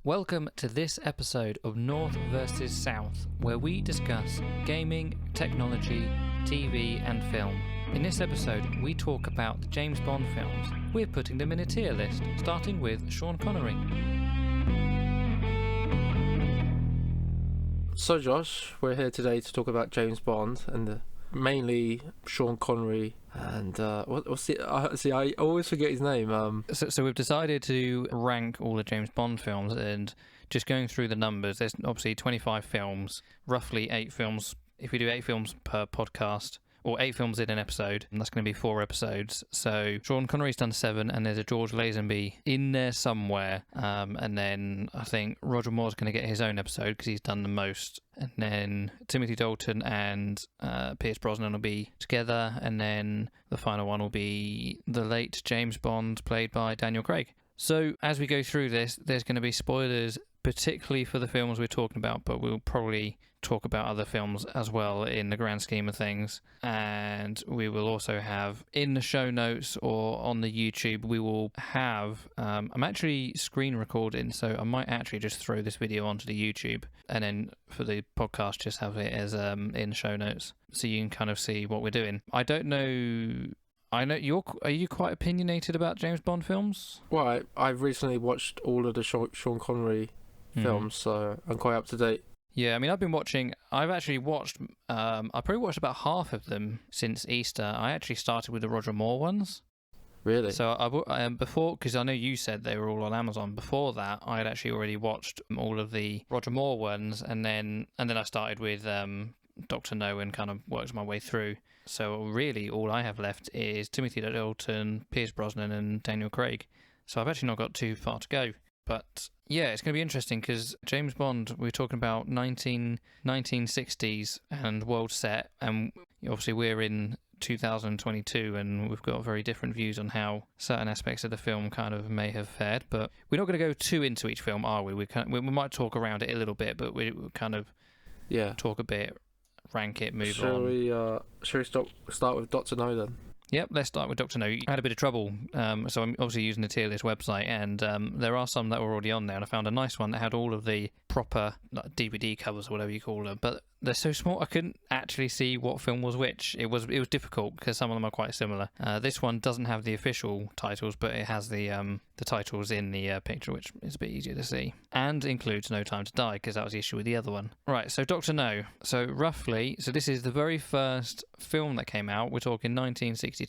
Welcome to this episode of North vs. South, where we discuss gaming, technology, TV and film. In this episode, we talk about the James Bond films. We're putting them in a tier list, starting with Sean Connery. So Josh, we're here today to talk about James Bond and mainly Sean Connery and what's it? See, I always forget his name. So we've decided to rank all the James Bond films, and just going through the numbers, there's obviously 25 films, roughly 8 films. If we do 8 films per podcast, or 8 films in an episode, and that's going to be 4 episodes. So Sean Connery's done 7, and there's a George Lazenby in there somewhere. And then I think Roger Moore's going to get his own episode because he's done the most. And then Timothy Dalton and Pierce Brosnan will be together, and then the final one will be the late James Bond, played by Daniel Craig. So as we go through this, there's going to be spoilers, particularly for the films we're talking about, but we'll probably talk about other films as well in the grand scheme of things. And we will also have in the show notes or on the YouTube, we will have I'm actually screen recording, so I might actually just throw this video onto the YouTube, and then for the podcast just have it as in the show notes, so you can kind of see what we're doing. I know are you quite opinionated about James Bond films? Well, I've recently watched all of the Sean Connery films, so I'm quite up to date. Yeah, I mean, I've actually watched, I probably watched about half of them since Easter. I actually started with the Roger Moore ones. Really? So before, because I know you said they were all on Amazon. Before that, I had actually already watched all of the Roger Moore ones, and then I started with Dr. No and kind of worked my way through. So really, all I have left is Timothy Dalton, Pierce Brosnan, and Daniel Craig. So I've actually not got too far to go. But yeah, it's going to be interesting because James Bond, we're talking about 1960s and world set, and obviously we're in 2022 and we've got very different views on how certain aspects of the film kind of may have fared. But we're not going to go too into each film, are we? We might talk around it a little bit, but we'll kind of talk a bit, rank it, move on. Shall we start with Dr. No then? Yep, let's start with Dr. No. I had a bit of trouble, so I'm obviously using the tier list website, and there are some that were already on there, and I found a nice one that had all of the proper DVD covers or whatever you call them, but they're so small I couldn't actually see what film was which. It was difficult because some of them are quite similar. This one doesn't have the official titles, but it has the titles in the picture, which is a bit easier to see, and includes No Time to Die because that was the issue with the other one. Right, so Dr. No. So roughly, this is the very first film that came out. We're talking 1962.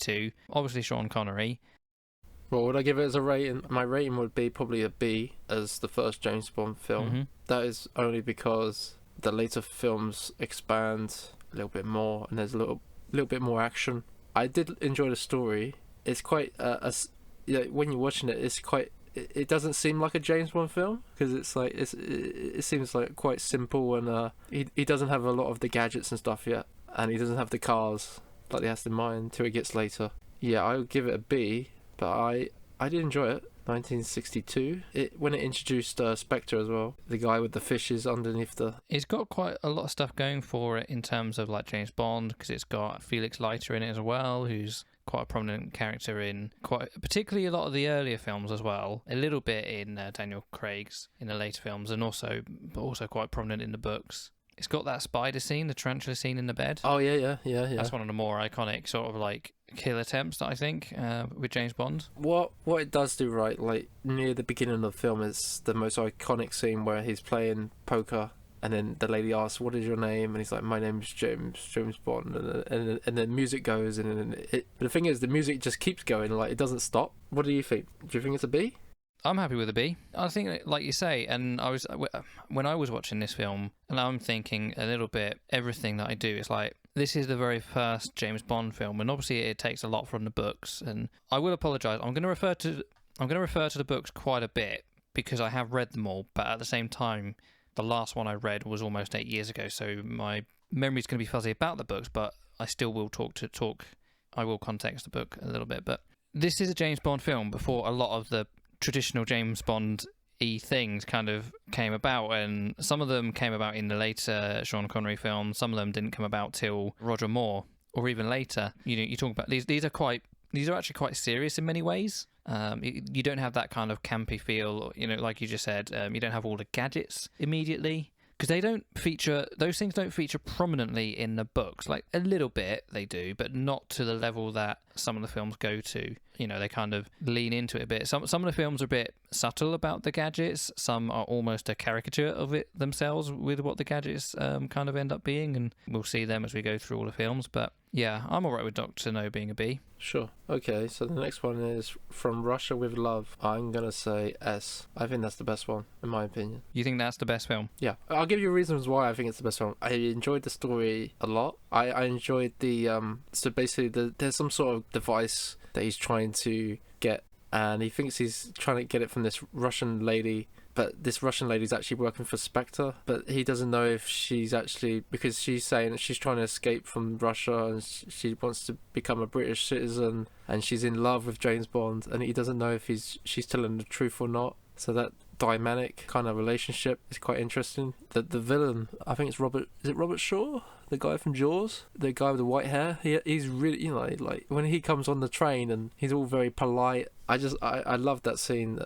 Obviously Sean Connery. Well, would I give it as a rating? My rating would be probably a B as the first James Bond film. Mm-hmm. That is only because the later films expand a little bit more and there's a little bit more action. I did enjoy the story. It's quite when you're watching it, it's quite. It doesn't seem like a James Bond film because it's like it seems like quite simple, and he doesn't have a lot of the gadgets and stuff yet, and he doesn't have the cars like the Aston Martin till it gets later. Yeah, I would give it a B, but I did enjoy it. 1962. When it introduced Spectre as well, the guy with the fishes underneath the. It's got quite a lot of stuff going for it in terms of like James Bond, because it's got Felix Leiter in it as well, who's quite a prominent character in particularly a lot of the earlier films as well. A little bit in Daniel Craig's in the later films, and also quite prominent in the books. It's got that spider scene, the tarantula scene in the bed. Oh yeah. That's one of the more iconic sort of like kill attempts that I think with James Bond. What it does do right, like near the beginning of the film, is the most iconic scene where he's playing poker, and then the lady asks, "What is your name?" and he's like, "My name's James Bond," and then music goes, and the thing is, the music just keeps going, like it doesn't stop. What do you think? Do you think it's a B? I'm happy with a B. I think, like you say, and when I was watching this film, and I'm thinking a little bit, everything that I do is like, this is the very first James Bond film, and obviously it takes a lot from the books. And I will apologise. I'm going to refer to the books quite a bit because I have read them all, but at the same time, the last one I read was almost 8 years ago, so my memory's going to be fuzzy about the books. But I still will I will context the book a little bit. But this is a James Bond film before a lot of the traditional James Bond-y things kind of came about, and some of them came about in the later Sean Connery films. Some of them didn't come about till Roger Moore or even later. You talk about these are actually quite serious in many ways. You don't have that kind of campy feel, like you just said. You don't have all the gadgets immediately. Because those things don't feature prominently in the books. Like, a little bit they do, but not to the level that some of the films go to. They kind of lean into it a bit. Some of the films are a bit subtle about the gadgets. Some are almost a caricature of it themselves with what the gadgets kind of end up being. And we'll see them as we go through all the films. But yeah, I'm alright with Dr. No being a B. Sure. Okay, so the next one is From Russia with Love. I'm going to say S. I think that's the best one, in my opinion. You think that's the best film? Yeah. I'll give you reasons why I think it's the best film. I enjoyed the story a lot. I enjoyed the... So basically, there's some sort of device that he's trying to get, and he thinks he's trying to get it from this Russian lady, but this Russian lady's actually working for Spectre, but he doesn't know if she's actually, because she's saying that she's trying to escape from Russia and she wants to become a British citizen, and she's in love with James Bond, and he doesn't know if she's telling the truth or not. So that dynamic kind of relationship is quite interesting. The villain, I think it's Robert. Is it Robert Shaw, the guy from Jaws, the guy with the white hair? He's really, like when he comes on the train and he's all very polite. I love that scene.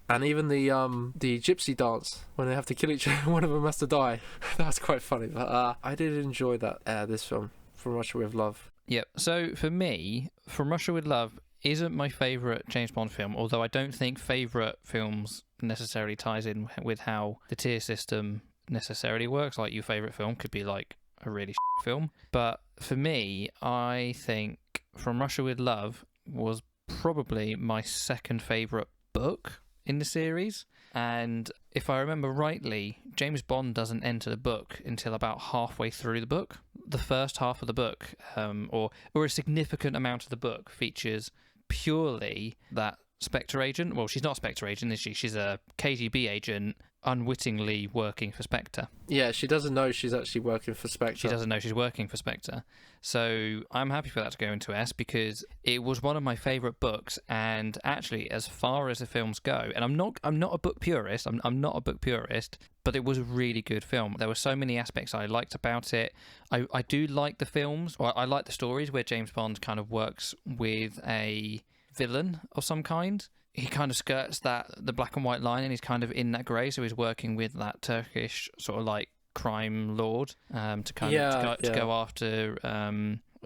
And even the gypsy dance when they have to kill each other, one of them has to die. That's quite funny. But I did enjoy that. This film, From Russia with Love. Yep. So for me, From Russia with Love isn't my favourite James Bond film, although I don't think favourite films necessarily ties in with how the tier system necessarily works. Like, your favourite film could be like a really film. But for me, I think From Russia with Love was probably my second favourite book in the series. And if I remember rightly, James Bond doesn't enter the book until about halfway through the book. The first half of the book, or a significant amount of the book, features purely that Spectre agent. Well, she's not a Spectre agent, is she? She's a KGB agent unwittingly working for Spectre. Yeah, she doesn't know she's actually working for Spectre. She doesn't know she's working for Spectre. So I'm happy for that to go into S, because it was one of my favourite books. And actually, as far as the films go, and I'm not a book purist. I'm not a book purist, but it was a really good film. There were so many aspects I liked about it. I do like the films, or I like the stories where James Bond kind of works with a villain of some kind. He kind of skirts the black and white line, and he's kind of in that grey. So he's working with that Turkish sort of like crime lord to go after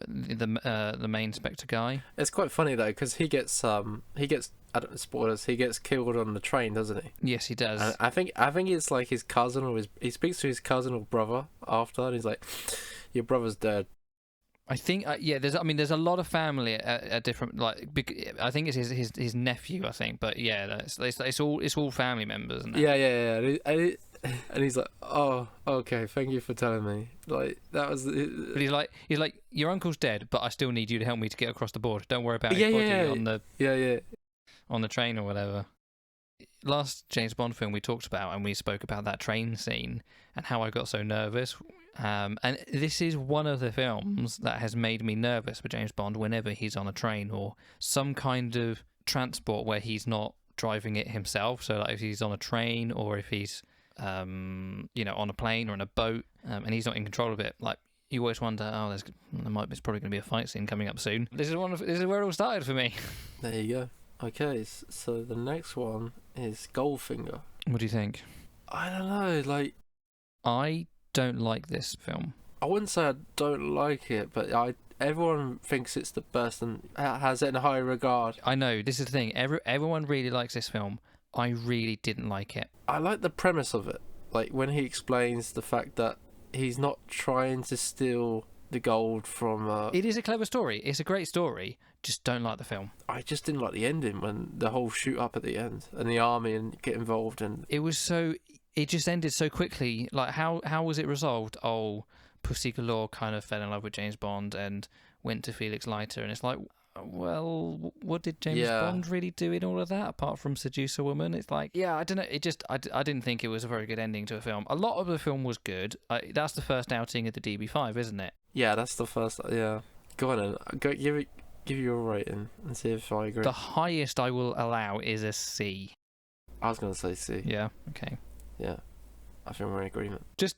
the main Spectre guy. It's quite funny though, because he gets I don't know, spoilers. He gets killed on the train, doesn't he? Yes, he does. And I think it's like his cousin, or he speaks to his cousin or brother after, and he's like, "Your brother's dead." I think there's a lot of family at different, like, I think it's his nephew, I think, but yeah, it's all family members. And yeah. And he's like, "Oh, okay, thank you for telling me." Like, that was. But he's like, "Your uncle's dead, but I still need you to help me to get across the board. Don't worry about his body on the train or whatever." Last James Bond film we talked about, and we spoke about that train scene and how I got so nervous. And this is one of the films that has made me nervous for James Bond whenever he's on a train or some kind of transport where he's not driving it himself. So like if he's on a train, or if he's on a plane or in a boat, and he's not in control of it, like, you always wonder, there's probably going to be a fight scene coming up soon. This is where it all started for me. There you go. Okay, so the next one is Goldfinger. What do you think? I don't know, like, I don't like this film. I wouldn't say I don't like it, but everyone thinks it's the best and has it in high regard. I know, this is the thing. Everyone really likes this film. I really didn't like it. I like the premise of it. Like, when he explains the fact that he's not trying to steal the gold from... It is a clever story. It's a great story. Just don't like the film. I just didn't like the ending, when the whole shoot up at the end and the army and get involved. And it just ended so quickly. Like, how was it resolved? Oh, Pussy Galore kind of fell in love with James Bond and went to Felix Leiter, and it's like, well, what did James Bond really do in all of that apart from seduce a woman? It's like, I don't know. It just, I didn't think it was a very good ending to a film. A lot of the film was good. That's the first outing of the DB5, isn't it? Yeah, that's the first. Yeah, go on then. Give you a rating and see if I agree. The highest I will allow is a C. I was gonna say C. Yeah. Okay. Yeah, I think we're in agreement. Just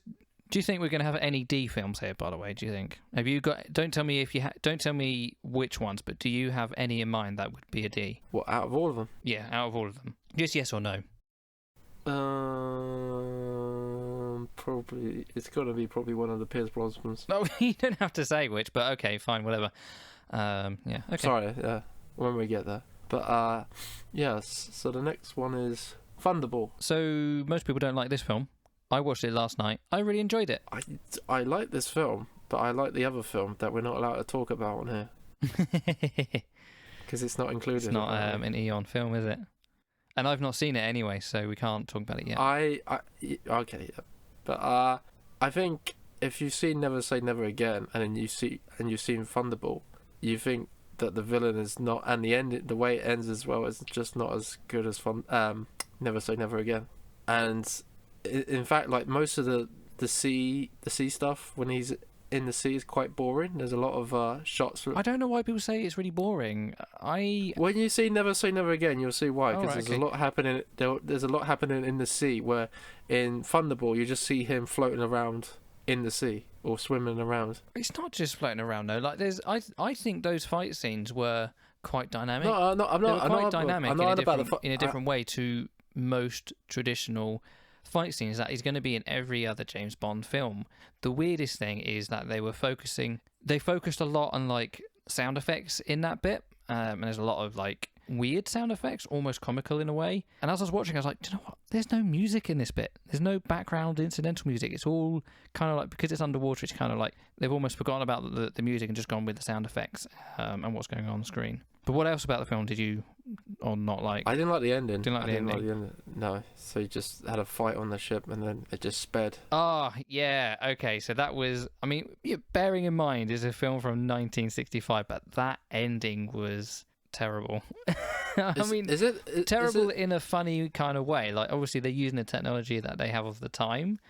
Do you think we're going to have any D films here, by the way? Do you think? Have you got... Don't tell me if you... Don't tell me which ones, but do you have any in mind that would be a D? What, out of all of them? Yeah, out of all of them. Just yes or no. Probably... It's got to be probably one of the Pierce Brosnans. No, you don't have to say which, but okay, fine, whatever. Yeah, okay. Sorry, yeah, when we get there. But, yes, so the next one is Thunderball. So, most people don't like this film. I watched it last night. I really enjoyed it. I like this film, but I like the other film that we're not allowed to talk about on here. Because it's not included. It's not an Eon film, is it? And I've not seen it anyway, so we can't talk about it yet. Okay, yeah. But I think if you've seen Never Say Never Again, and you've seen Thunderball, you think that the villain is not, and the way it ends as well is just not as good as Never Say Never Again. And in fact, like most of the sea stuff when he's in the sea is quite boring. There's a lot of shots. I don't know why people say it's really boring. When you see Never Say Never Again, you'll see why. Because there's a lot happening. There's a lot happening in the sea. Where in Thunderball, you just see him floating around in the sea or swimming around. It's not just floating around though. Like I think those fight scenes were quite dynamic. No, I'm not. They were quite dynamic in a different way to most traditional fight scenes that is going to be in every other James Bond film. The weirdest thing is that they focused a lot on like sound effects in that bit, and there's a lot of like weird sound effects, almost comical in a way. And as I was watching, I was like, do you know what? There's no music in this bit. There's no background incidental music. It's all kind of like, because it's underwater, it's kind of like they've almost forgotten about the music and just gone with the sound effects and what's going on the screen. But what else about the film did you or not like? I didn't like the ending. Didn't like the ending? No. So you just had a fight on the ship and then it just sped. Oh, yeah. Okay. So that was, I mean, bearing in mind it's a film from 1965, but that ending was terrible. Is it terrible in a funny kind of way? Like, obviously they're using the technology that they have of the time.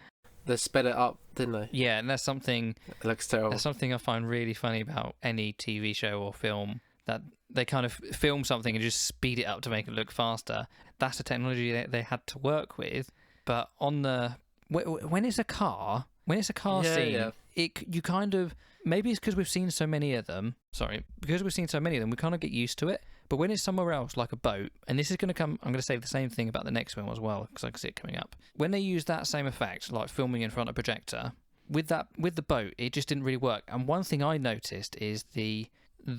They sped it up, didn't they? Yeah, and that's something... It looks terrible. That's something I find really funny about any TV show or film, that they kind of film something and just speed it up to make it look faster. That's the technology that they had to work with. But on the... When it's a car scene, you kind of... Maybe it's because we've seen so many of them. Because we've seen so many of them, we kind of get used to it. But when it's somewhere else, like a boat, and this is going to come... I'm going to say the same thing about the next film as well, because I can see it coming up. When they use that same effect, like filming in front of a projector, with the boat, it just didn't really work. And one thing I noticed is the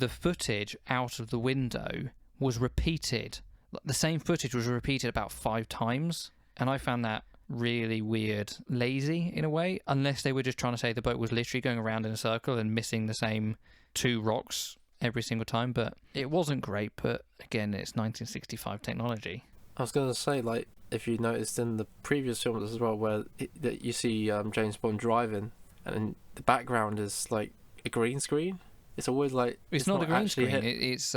footage out of the window was repeated. The same footage was repeated about 5 times. And I found that really weird, lazy in a way, unless they were just trying to say the boat was literally going around in a circle and missing the same 2 rocks every single time. But it wasn't great. But again, it's 1965 technology. I was going to say, like, if you noticed in the previous films as well, where that you see James Bond driving and the background is like a green screen. It's always like it's not a green screen. It's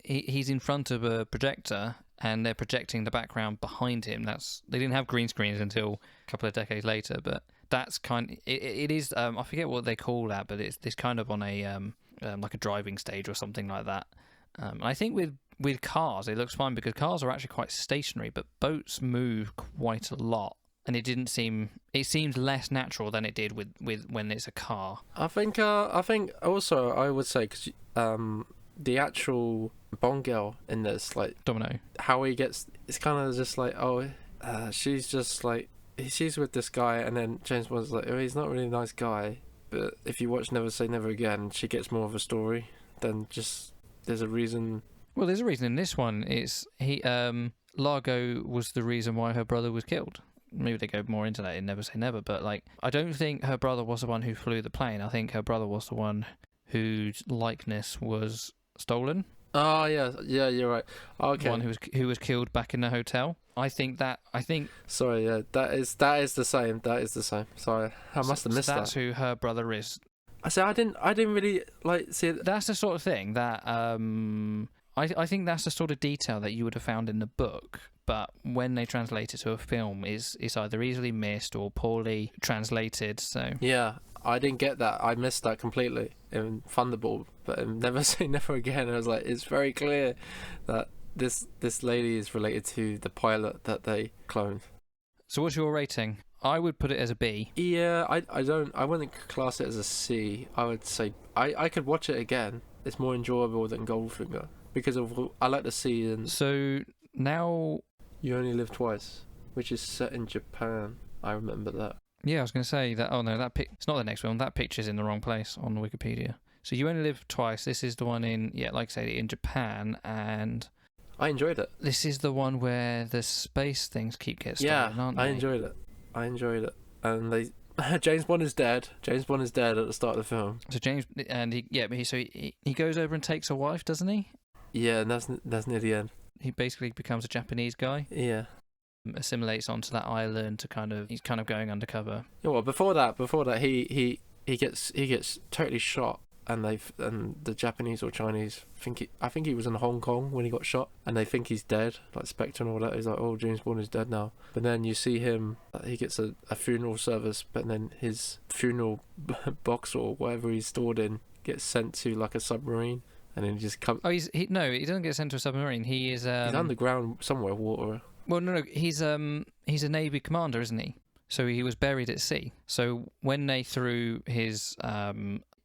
he's in front of a projector and they're projecting the background behind him. They didn't have green screens until a couple of decades later, but that's it is. I forget what they call that, but it's kind of on a like a driving stage or something like that. I think with cars it looks fine because cars are actually quite stationary, but boats move quite a lot. And it seemed less natural than it did with when it's a car. I think also I would say, because the actual Bond girl in this, like Domino, how he gets, it's kind of just like, she's just like, she's with this guy, and then James Bond's like, oh, he's not really a nice guy. But if you watch Never Say Never Again, she gets more of a story than just, there's a reason. Well, there's a reason in this one. It's Largo was the reason why her brother was killed. Maybe they go more into that in Never Say Never, but like, I don't think her brother was the one who flew the plane. I think her brother was the one whose likeness was stolen. Oh yeah, you're right. Okay. The one who was killed back in the hotel. I think. Sorry, yeah, that is the same. That is the same. Sorry, I must have missed that. That's who her brother is. I didn't really like see it. That's the sort of thing that I think that's the sort of detail that you would have found in the book. But when they translate it to a film, it's either easily missed or poorly translated. So yeah, I didn't get that. I missed that completely in Thunderball. But in Never Say Never Again, I was like, it's very clear that this lady is related to the pilot that they cloned. So what's your rating? I would put it as a B. Yeah, I wouldn't class it as a C. I would say I could watch it again. It's more enjoyable than Goldfinger because I like the scene. So now You Only Live Twice, which is set in Japan. I remember that. Yeah, I was going to say that. Oh no, it's not the next one. That picture's in the wrong place on Wikipedia. So You Only Live Twice. This is the one in, like I say, in Japan, and I enjoyed it. this is the one where the space things keep getting stolen, aren't they? I enjoyed it. And they James Bond is dead. James Bond is dead at the start of the film. So James, and he goes over and takes a wife, doesn't he? Yeah, and that's near the end. He basically becomes a Japanese guy. Yeah. Assimilates onto that island to he's kind of going undercover. Yeah, well, before that, he gets totally shot, and the Japanese or Chinese I think he was in Hong Kong when he got shot, and they think he's dead, like Spectre and all that. He's like, oh, James Bond is dead now. But then you see him, he gets a funeral service, but then his funeral box or whatever he's stored in gets sent to like a submarine, and then he just comes. Oh, he doesn't get sent to a submarine. He is he's underground somewhere, water. Well, no, he's a Navy commander, isn't he? So he was buried at sea. So when they threw his,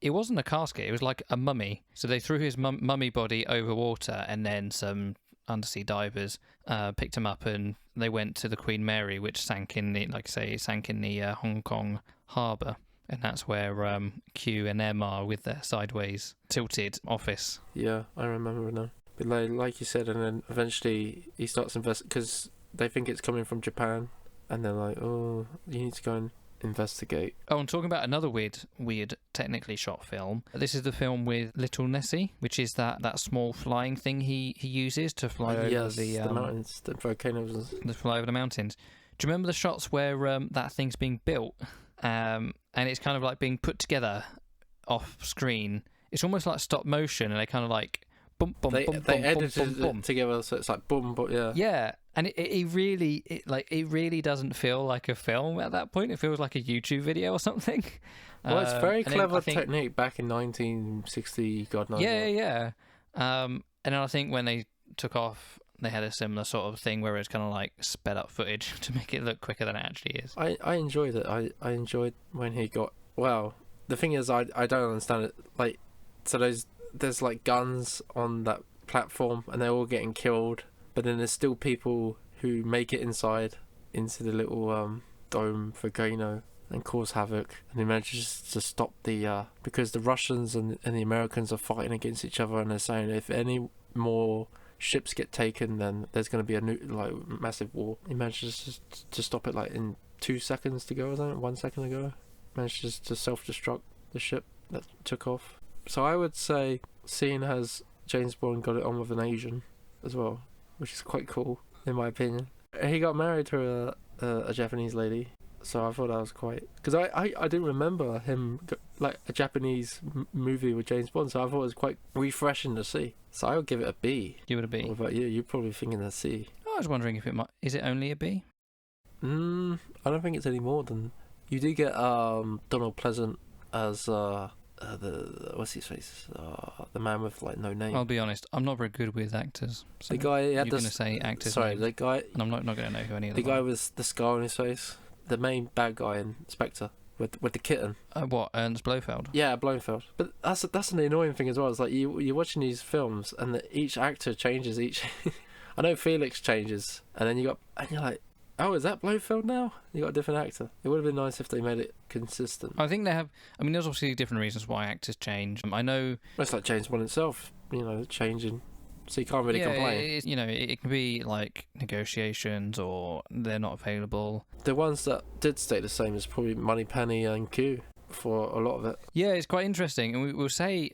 it wasn't a casket, it was like a mummy. So they threw his mummy body over water, and then some undersea divers picked him up, and they went to the Queen Mary, which sank in the, Hong Kong harbour. And that's where Q and M are with their sideways tilted office. Yeah, I remember now. But like you said, and then eventually he starts investing because they think it's coming from Japan, and they're like, "Oh, you need to go and investigate." Oh, and talking about another weird, technically shot film. This is the film with Little Nessie, which is that small flying thing he uses to fly over the mountains, the volcanoes, to fly over the mountains. Do you remember the shots where that thing's being built, and it's kind of like being put together off screen? It's almost like stop motion, and they kind of like. They edited it together, so it's like boom, but yeah. Yeah, and it really doesn't feel like a film at that point. It feels like a YouTube video or something. Well, it's very clever technique back in 1960. God knows. Yeah. And then I think when they took off, they had a similar sort of thing where it's kind of like sped up footage to make it look quicker than it actually is. I enjoyed it. I enjoyed when he got. Well, the thing is, I don't understand it. Like, so there's like guns on that platform, and they're all getting killed, but then there's still people who make it inside into the little dome volcano and cause havoc, and he manages to stop the because the Russians and the Americans are fighting against each other, and they're saying if any more ships get taken, then there's going to be a massive war. He manages to stop it like in 2 seconds to go, or something, 1 second ago. Manages to self-destruct the ship that took off. So I would say, seeing as James Bond got it on with an Asian as well, which is quite cool, in my opinion. He got married to a Japanese lady, so I thought that was quite... Because I didn't remember him, like, a Japanese movie with James Bond, so I thought it was quite refreshing to see. So I would give it a B. You would a B? What about you? You're probably thinking a C. I was wondering if it might... Is it only a B? I don't think it's any more than... You do get Donald Pleasant as... what's his face? The man with like no name. I'll be honest, I'm not very good with actors. So the guy you're going to say actors. Sorry, names, the guy. And I'm not going to know who any of them. The guy with the scar on his face, the main bad guy in Spectre with the kitten. What, Ernst Blofeld? Yeah, Blofeld. But that's an annoying thing as well. It's like you're watching these films and each actor changes each. I know Felix changes, and then you're like, oh, is that Blofeld now? You got a different actor. It would have been nice if they made it consistent. I think they have. I mean, there's obviously different reasons why actors change. I know. It's like James Bond himself, changing. So you can't really complain. It can be like negotiations or they're not available. The ones that did stay the same is probably Moneypenny and Q for a lot of it. Yeah, it's quite interesting. And we'll say,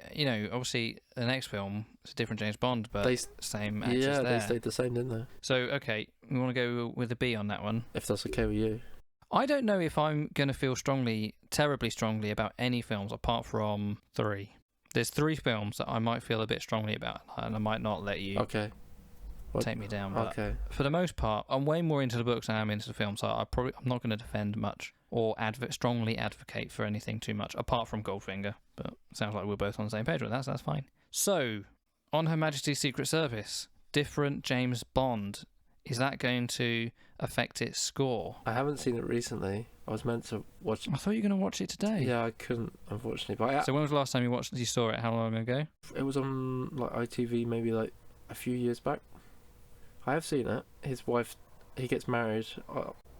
obviously the next film is a different James Bond, but same actors there. Yeah, they stayed the same, didn't they? So, okay, we want to go with a B on that one. If that's okay with you. I don't know if I'm going to feel terribly strongly about any films apart from 3. There's 3 films that I might feel a bit strongly about, and I might not let you take me down. But for the most part, I'm way more into the books than I am into the films, so I'm not going to defend much or strongly advocate for anything too much, apart from Goldfinger. But it sounds like we're both on the same page with that, so that's fine. So, on Her Majesty's Secret Service, different James Bond. is that going to affect its score? I haven't seen it recently. I was meant to watch. I thought you were going to watch it today. Yeah, I couldn't, unfortunately. But So when was the last time you saw it? How long ago? it was on like ITV, maybe like a few years back. I have seen it. His wife, he gets married.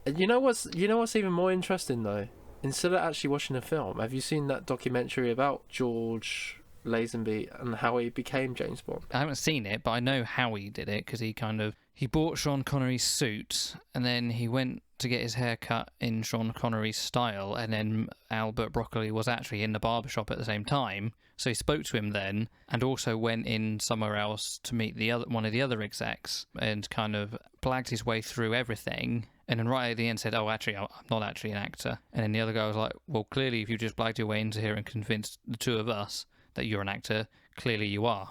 And you know what's even more interesting though? Instead of actually watching the film, have you seen that documentary about George Lazenby and how he became James Bond? I haven't seen it, but I know how he did it because he bought Sean Connery's suit and then he went to get his hair cut in Sean Connery's style, and then Albert Broccoli was actually in the barbershop at the same time. So he spoke to him then, and also went in somewhere else to meet one of the other execs, and kind of blagged his way through everything. And then right at the end said, "Oh, actually, I'm not actually an actor." And then the other guy was like, "Well, clearly, if you just blagged your way into here and convinced the two of us that you're an actor, clearly you are."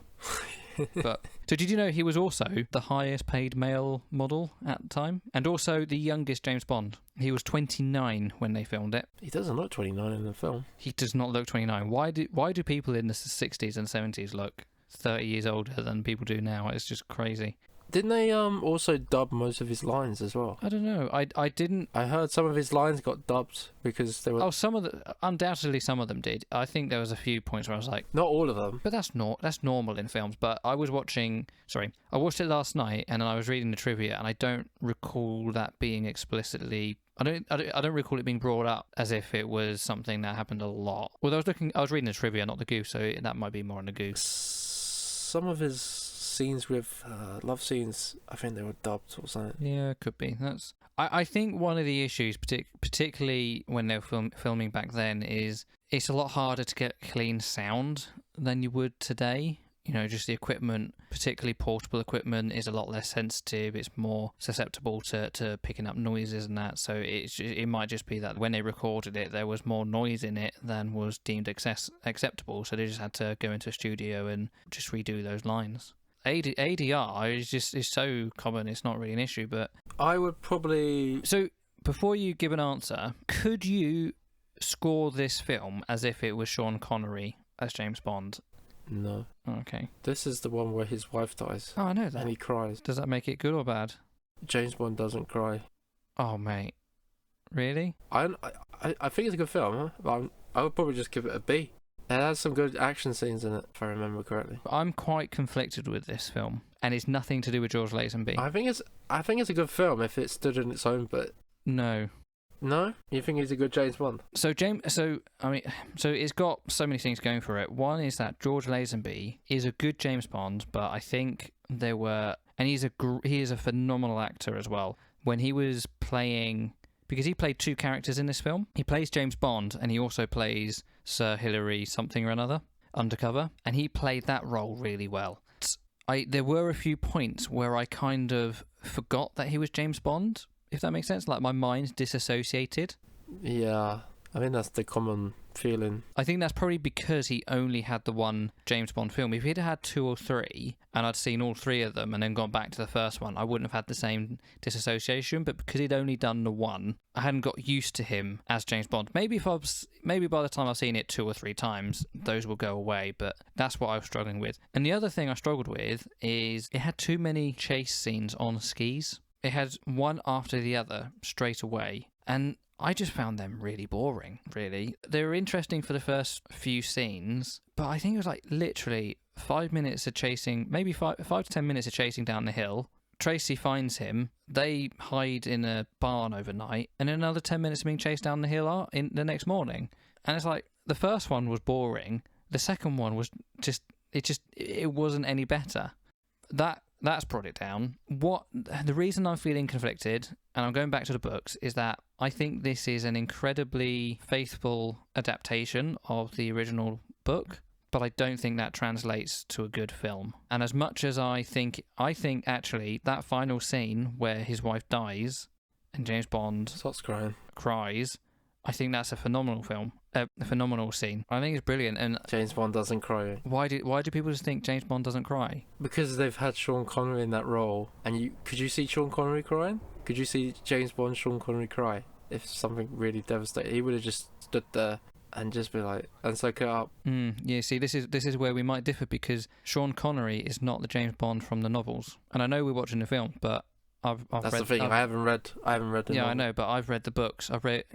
But so did you know he was also the highest paid male model at the time, and also the youngest James Bond? He was 29 when they filmed it. He doesn't look 29 in the film. He does not look 29. Why do people in the 60s and 70s look 30 years older than people do now? It's just crazy. Didn't they also dub most of his lines as well? I don't know. I didn't. I heard some of his lines got dubbed because they were. Oh, undoubtedly some of them did. I think there was a few points where I was like, not all of them. but that's normal in films. But I watched it last night and then I was reading the trivia and I don't recall that being explicitly. I don't recall it being brought up as if it was something that happened a lot. Well, I was reading the trivia, not the goose, so that might be more on the goose. Some of his scenes with love scenes, I think they were dubbed or something. Yeah, could be. I think one of the issues, particularly when they were filming back then, is it's a lot harder to get clean sound than you would today. You know, just the equipment, particularly portable equipment, is a lot less sensitive. It's more susceptible to picking up noises and that. So it might just be that when they recorded it, there was more noise in it than was deemed acceptable. So they just had to go into a studio and just redo those lines. ADR is so common, it's not really an issue. But I would probably. So before you give an answer, could you score this film as if it was Sean Connery as James Bond? No. Okay. This is the one where his wife dies. Oh, I know that. And he cries. Does that make it good or bad? James Bond doesn't cry. Oh, mate. Really? I think it's a good film, huh? But I would probably just give it a B. It has some good action scenes in it, if I remember correctly. I'm quite conflicted with this film, and it's nothing to do with George Lazenby. I think it's a good film if it stood on its own, but No. No? You think he's a good James Bond? So it's got so many things going for it. One is that George Lazenby is a good James Bond, but I think and he is a phenomenal actor as well. When he was playing, because he played two characters in this film. He plays James Bond, and he also plays Sir Hilary something or another, undercover, and he played that role really well. There were a few points where I kind of forgot that he was James Bond, if that makes sense. Like, my mind disassociated. Yeah, I think that's the common feeling. I think that's probably because he only had the one James Bond film. If he'd had two or three, and I'd seen all three of them and then gone back to the first one, I wouldn't have had the same disassociation. But because he'd only done the one, I hadn't got used to him as James Bond. Maybe by the time I've seen it two or three times, those will go away. But that's what I was struggling with. And the other thing I struggled with is it had too many chase scenes on skis. It had one after the other straight away, and I just found them really boring, really. They were interesting for the first few scenes, but I think it was like literally 5 minutes of chasing, maybe 5 to 10 minutes of chasing down the hill. Tracy finds him, they hide in a barn overnight, and then another 10 minutes of being chased down the hill in the next morning. And it's like, the first one was boring, the second one was it wasn't any better. That's brought it down. The reason I'm feeling conflicted, and I'm going back to the books, is that I think this is an incredibly faithful adaptation of the original book, but I don't think that translates to a good film. And as much as I think actually that final scene where his wife dies and James Bond starts cries, I think that's a phenomenal film, a phenomenal scene. I think it's brilliant. And James Bond doesn't cry. Why do people just think James Bond doesn't cry? Because they've had Sean Connery in that role, and could you see Sean Connery crying? Could you see James Bond, Sean Connery cry if something really devastating? He would have just stood there and just be like, and soak it up. Yeah. See, this is where we might differ, because Sean Connery is not the James Bond from the novels, and I know we're watching the film, but I've That's read, the thing. I haven't read the Yeah, novel. I know, but I've read the books. I've read,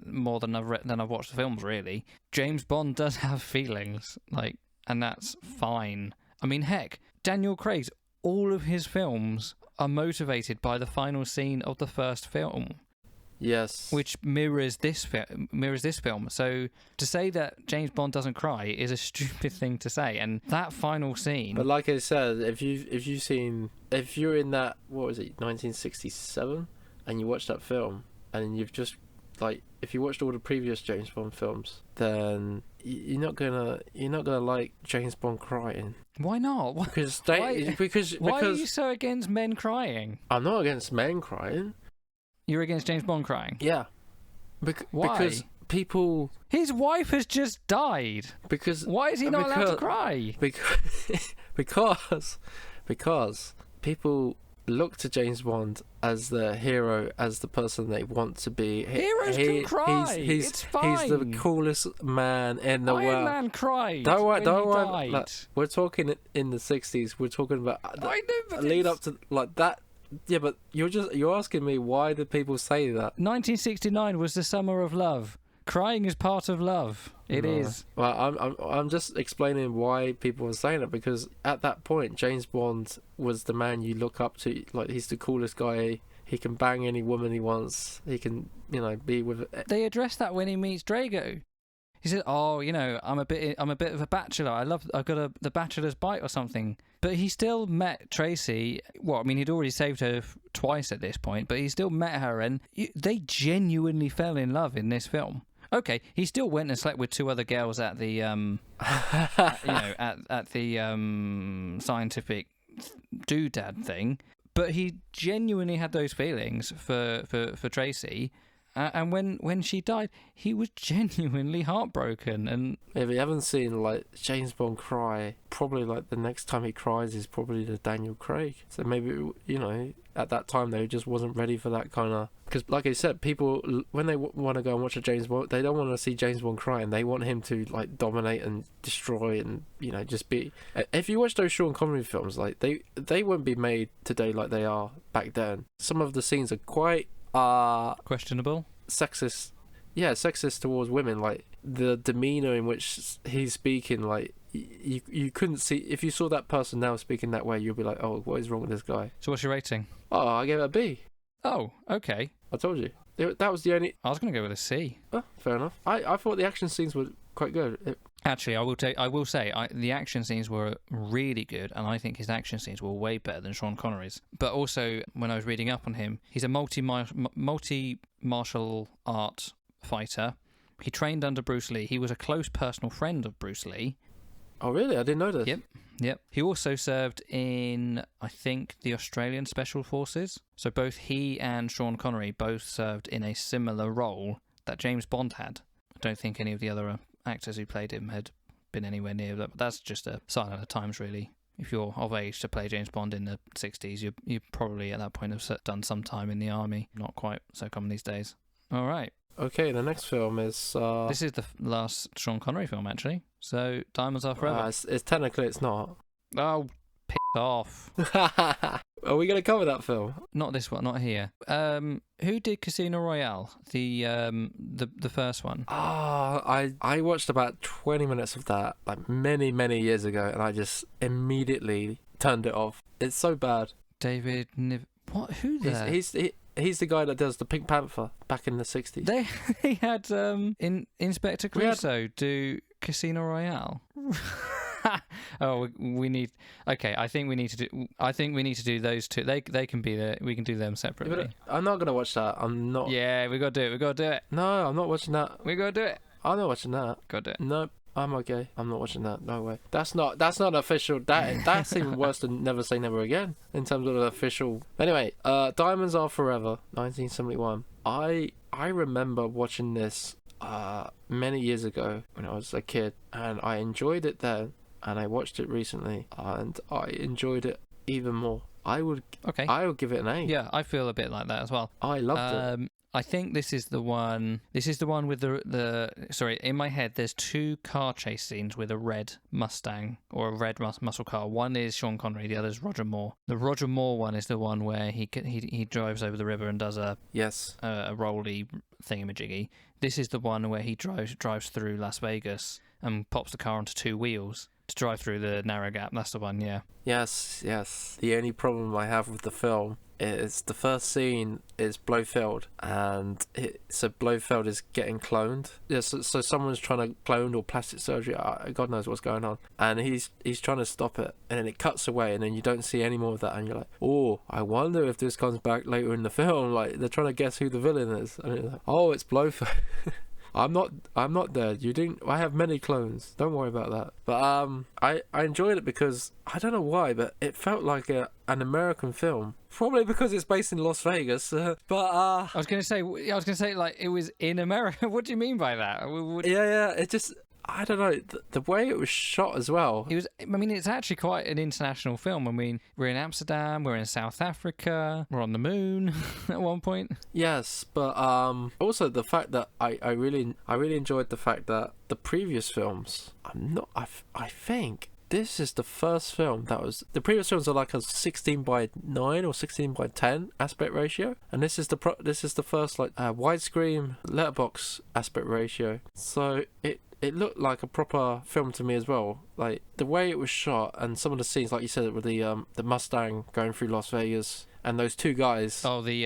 more than I've watched the films. Really, James Bond does have feelings, and that's fine. I mean, heck, Daniel Craig's all of his films are motivated by the final scene of the first film. Yes. Which mirrors this film. So to say that James Bond doesn't cry is a stupid thing to say. And that final scene. But like I said, if you're in that, what was it, 1967, and you watch that film, and you've just if you watched all the previous James Bond films, then you're not gonna like James Bond crying. Why not? Because why are you so against men crying? I'm not against men crying. You're against James Bond crying? Yeah. Why? Because people... His wife has just died. Why is he not allowed to cry? Because people look to James Bond as the hero, as the person they want to be. Heroes can cry. It's fine. He's the coolest man in the world. Iron Man cried Don't when worry. he died. We're talking in the 60s. We're talking about lead up to that. Yeah, but you're asking me, why did people say that? 1969 was the summer of love. Crying is part of love. It is. Well, I'm just explaining why people were saying it, because at that point James Bond was the man you look up to. He's the coolest guy. He can bang any woman he wants. He can, be with. They address that when he meets Drago. He said, "Oh, I'm a bit of a bachelor. I've got the bachelor's bite or something." But he still met Tracy. Well, I mean, he'd already saved her twice at this point, but he still met her, and they genuinely fell in love in this film. Okay, he still went and slept with two other girls at the at the scientific doodad thing, but he genuinely had those feelings for Tracy. And when she died, he was genuinely heartbroken. And if you haven't seen James Bond cry, probably the next time he cries is probably the Daniel Craig. So maybe at that time they just wasn't ready for that kind of. Because like I said, people when they want to go and watch a James Bond, they don't want to see James Bond crying. They want him to dominate and destroy and just be. If you watch those Sean Connery films, they wouldn't be made today like they are back then. Some of the scenes are quite. Questionable, sexist towards women. The demeanor in which he's speaking, you couldn't see. If you saw that person now speaking that way, you'd be like, oh, what is wrong with this guy? So what's your rating? Oh, I gave it a B. Oh, okay. I told you that was the only. I was going to go with a C. Oh, fair enough. I thought the action scenes were quite good. Actually, I will say the action scenes were really good, and I think his action scenes were way better than Sean Connery's. But also, when I was reading up on him, he's a multi-martial art fighter. He trained under Bruce Lee. He was a close personal friend of Bruce Lee. Oh, really? I didn't know this. Yep. He also served in, I think, the Australian Special Forces. So both he and Sean Connery both served in a similar role that James Bond had. I don't think any of the other actors who played him had been anywhere near that, but that's just a sign of the times, really. If you're of age to play James Bond in the 60s, you probably at that point have done some time in the army. Not quite so common these days. All right. Okay, the next film is... This is the last Sean Connery film, actually. So, Diamonds Are Forever. It's technically it's not. Oh, piss off. Are we going to cover that film? Not this one, not here. Who did Casino Royale? The first one. I watched about 20 minutes of that many, many years ago, and I just immediately turned it off. It's so bad. David what? Who there? He's the guy that does the Pink Panther back in the 60s. They had Inspector Clouseau do Casino Royale. Oh, we need. Okay, I think we need to do those two. They can be there. We can do them separately. Yeah, I'm not gonna watch that. I'm not. Yeah, we gotta do it. No, I'm not watching that. We gotta do it. I'm not watching that. Gotta do it. Nope. I'm okay. I'm not watching that. No way. That's not official. That's even worse than Never Say Never Again in terms of the official. Anyway, Diamonds Are Forever, 1971. I remember watching this many years ago when I was a kid, and I enjoyed it then, and I watched it recently, and I enjoyed it even more. I would give it an A. Yeah, I feel a bit like that as well. I loved it. I think this is the one. This is the one with the. Sorry, in my head, there's 2 car chase scenes with a red Mustang or a red muscle car. One is Sean Connery, the other is Roger Moore. The Roger Moore one is the one where he drives over the river and does a rolly thingamajiggy. This is the one where he drives through Las Vegas and pops the car onto 2 wheels to drive through the narrow gap. That's the one, yeah. Yes. The only problem I have with the film is the first scene is Blofeld, and so Blofeld is getting cloned. Yeah, so someone's trying to clone or plastic surgery. God knows what's going on, and he's trying to stop it, and then it cuts away, and then you don't see any more of that, and you're like, oh, I wonder if this comes back later in the film. Like they're trying to guess who the villain is, and you're like, oh, it's Blofeld. I'm not dead. You didn't. I have many clones. Don't worry about that. But I enjoyed it because I don't know why, but it felt like an American film. Probably because it's based in Las Vegas. I was gonna say like it was in America. What do you mean by that? Yeah. It just. I don't know, the way it was shot as well. It's actually quite an international film. I mean, we're in Amsterdam, we're in South Africa, we're on the moon at one point. Yes, but also the fact that I really enjoyed the fact that the previous films, I think this is the first film that was. The previous films are like a 16:9 or 16:10 aspect ratio, and this is the first like widescreen letterbox aspect ratio. So it looked like a proper film to me as well. Like the way it was shot and some of the scenes, like you said, with the Mustang going through Las Vegas and those 2 guys. Oh, the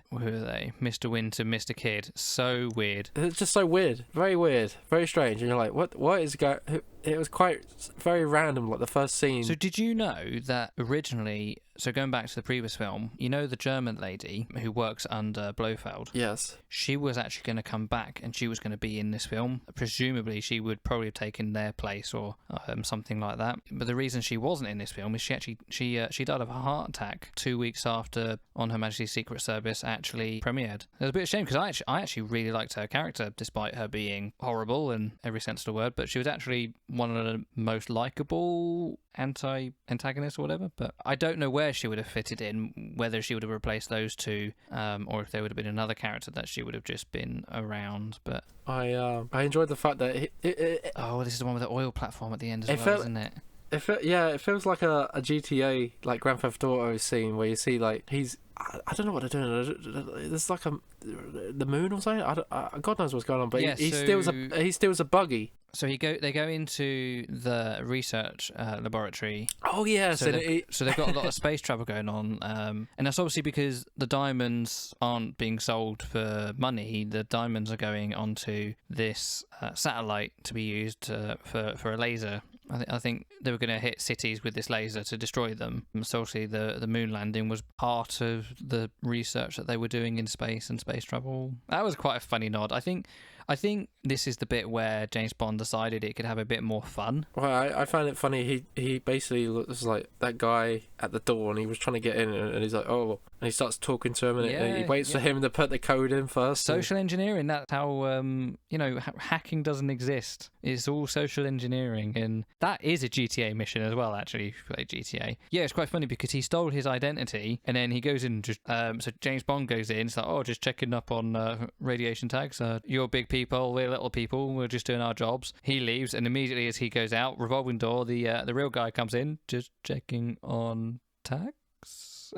who are they? Mr. Winter, Mr. Kid. So weird. It's just so weird, very strange. And you're like, what is going? It was quite very random, like the first scene. So did you know that originally? So going back to the previous film, you know the German lady who works under Blofeld? Yes. She was actually going to come back and she was going to be in this film. Presumably she would probably have taken their place or something like that. But the reason she wasn't in this film is she died of a heart attack 2 weeks after On Her Majesty's Secret Service actually premiered. It was a bit of a shame because I actually really liked her character despite her being horrible in every sense of the word, but she was actually one of the most likeable antagonist or whatever, but I don't know where she would have fitted in, whether she would have replaced those 2 or if there would have been another character that she would have just been around. But I enjoyed the fact that this is the one with the oil platform at the end as well, isn't it? It feels like a GTA, like Grand Theft Auto scene where you see like I don't know what they're doing. There's like the moon or something. God knows what's going on, but he steals a buggy. So they go into the research laboratory. Oh yes, so they've got a lot of space travel going on, and that's obviously because the diamonds aren't being sold for money. The diamonds are going onto this satellite to be used for a laser. I think they were going to hit cities with this laser to destroy them. So obviously the moon landing was part of the research that they were doing in space and space travel. That was quite a funny nod. I think this is the bit where James Bond decided it could have a bit more fun. Well, I find it funny. He basically looks like that guy at the door, and he was trying to get in, and he's like, oh, and he starts talking to him, and he waits for him to put the code in first. Social engineering. That's how hacking doesn't exist. It's all social engineering, and that is a GTA mission as well. Actually, if you play GTA, yeah, it's quite funny because he stole his identity, and then he goes in. So James Bond goes in. It's like, oh, just checking up on radiation tags. You're big people, we're little people. We're just doing our jobs. He leaves, and immediately as he goes out, revolving door, the real guy comes in, just checking on tags.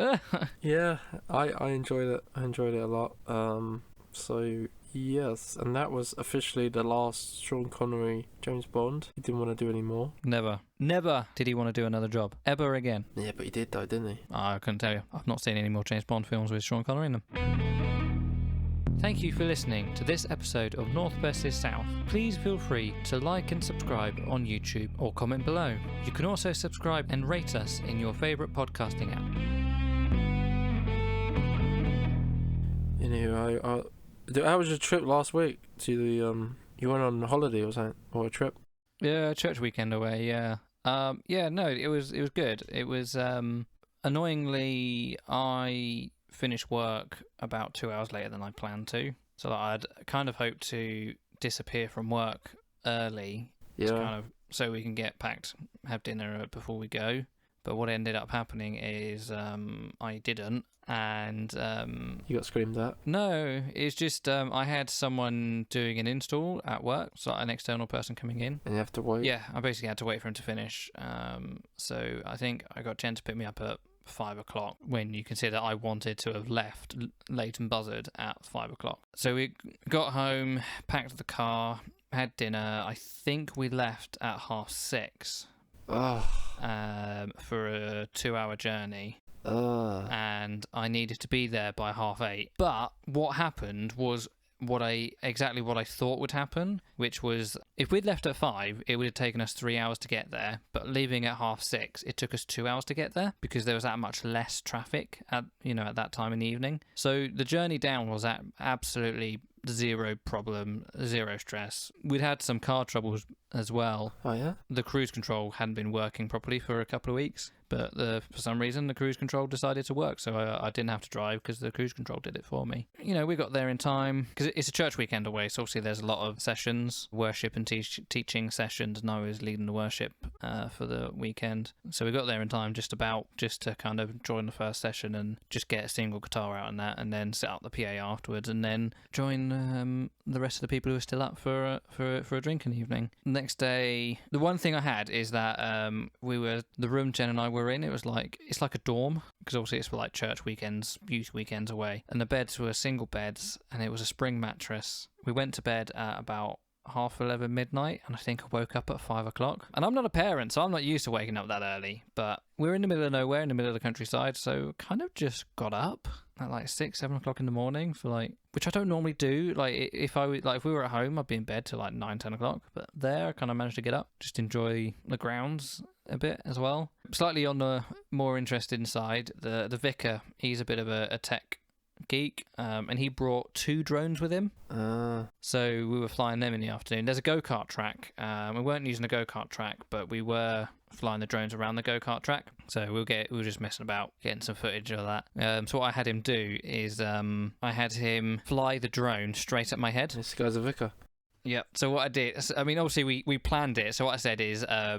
Yeah, I enjoyed it. I enjoyed it a lot. So yes, and that was officially the last Sean Connery James Bond. He didn't want to do any more. Never did he want to do another job ever again. Yeah, but he did though, didn't he? I couldn't tell you. I've not seen any more James Bond films with Sean Connery in them. Thank you for listening to this episode of North vs South. Please feel free to like and subscribe on YouTube or comment below. You can also subscribe and rate us in your favourite podcasting app. Anyway, how was your trip last week to the you went on holiday or something, or a trip? Yeah, church weekend away. Yeah. No, it was good. It was annoyingly I finished work about 2 hours later than I planned to, so that I'd kind of hoped to disappear from work early, so we can get packed, have dinner before we go. But what ended up happening is I didn't, and You got screamed at? no, it's just I had someone doing an install at work, so an external person coming in. And you have to wait? Yeah, I basically had to wait for him to finish. So I think I got Jen to pick me up at 5 o'clock, when you consider I wanted to have left Leighton Buzzard at 5 o'clock. So we got home, packed the car, had dinner. I think we left at 6:30 for a 2-hour journey. And I needed to be there by 8:30. But what happened was exactly what I thought would happen, which was if we'd left at 5, it would have taken us 3 hours to get there. But leaving at 6:30, it took us 2 hours to get there because there was that much less traffic at that time in the evening. So the journey down was absolutely zero problem, zero stress. We'd had some car troubles as well. Oh yeah? The cruise control hadn't been working properly for a couple of weeks, but for some reason the cruise control decided to work, so I didn't have to drive because the cruise control did it for me. We got there in time because it's a church weekend away, so obviously there's a lot of sessions, worship and teaching sessions, and I was leading the worship for the weekend. So we got there in time just to kind of join the first session and just get a single guitar out and that, and then set up the PA afterwards, and then join the rest of the people who were still up for a drinking evening. Next day, the one thing I had is that the room Jen and I were in, it's like a dorm, because obviously it's for like church weekends, youth weekends away, and the beds were single beds, and it was a spring mattress. We went to bed at about 11:30 midnight, and I think I woke up at 5 o'clock. And I'm not a parent, so I'm not used to waking up that early, but we're in the middle of nowhere, in the middle of the countryside, so kind of just got up at like 6-7 o'clock in the morning which I don't normally do. If we were at home, I'd be in bed till like 9-10 o'clock, but there I kind of managed to get up, just enjoy the grounds a bit as well. Slightly on the more interesting side, the vicar, he's a bit of a tech geek, and he brought 2 drones with him. So we were flying them in the afternoon. There's a go-kart track. We weren't using a go-kart track, but we were flying the drones around the go-kart track. So we were just messing about, getting some footage of that. So what I had him do is I had him fly the drone straight at my head. This guy's a vicar. Yeah. So what I did, I mean, obviously we planned it. So what I said is, I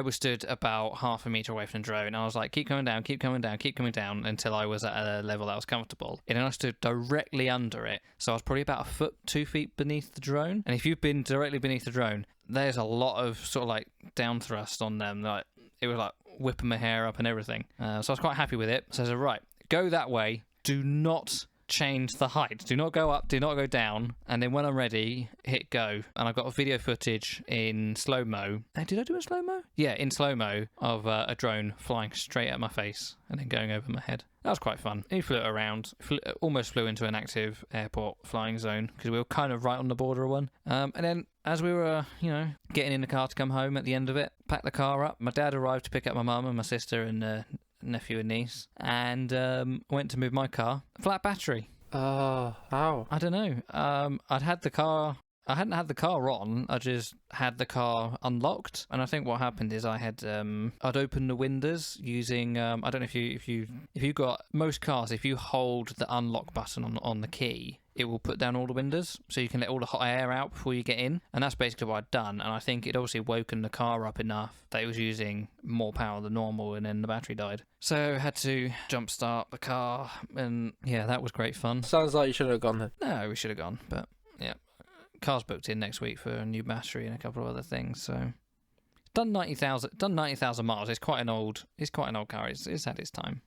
was stood about half a meter away from the drone, and I was like, keep coming down, keep coming down, keep coming down, until I was at a level that was comfortable. And then I stood directly under it. So I was probably about 2 feet beneath the drone. And if you've been directly beneath the drone, there's a lot of sort of like down thrust on them. Like it was like whipping my hair up and everything. So I was quite happy with it. So I said, right, go that way. Do not change the height. Do not go up, do not go down. And then when I'm ready, hit go. And I've got video footage in slow-mo. Did I do it slow-mo? Yeah, in slow-mo of a drone flying straight at my face and then going over my head. That was quite fun. He flew it around, almost flew into an active airport flying zone because we were kind of right on the border of one. And then as we were, getting in the car to come home at the end of it, packed the car up. My dad arrived to pick up my mum and my sister and nephew and niece, and went to move my car. Flat battery. How? I don't know. I hadn't had the car on. I just had the car unlocked, and I think what happened is I'd opened the windows using I don't know if you got most cars, if you hold the unlock button on the key, it will put down all the windows so you can let all the hot air out before you get in. And that's basically what I'd done. And I think it obviously woken the car up enough that it was using more power than normal, and then the battery died. So I had to jump start the car, and yeah, that was great fun. Sounds like you should have gone then. No, we should have gone, but yeah. Car's booked in next week for a new battery and a couple of other things, so done 90,000 miles. It's quite an old car. It's had its time.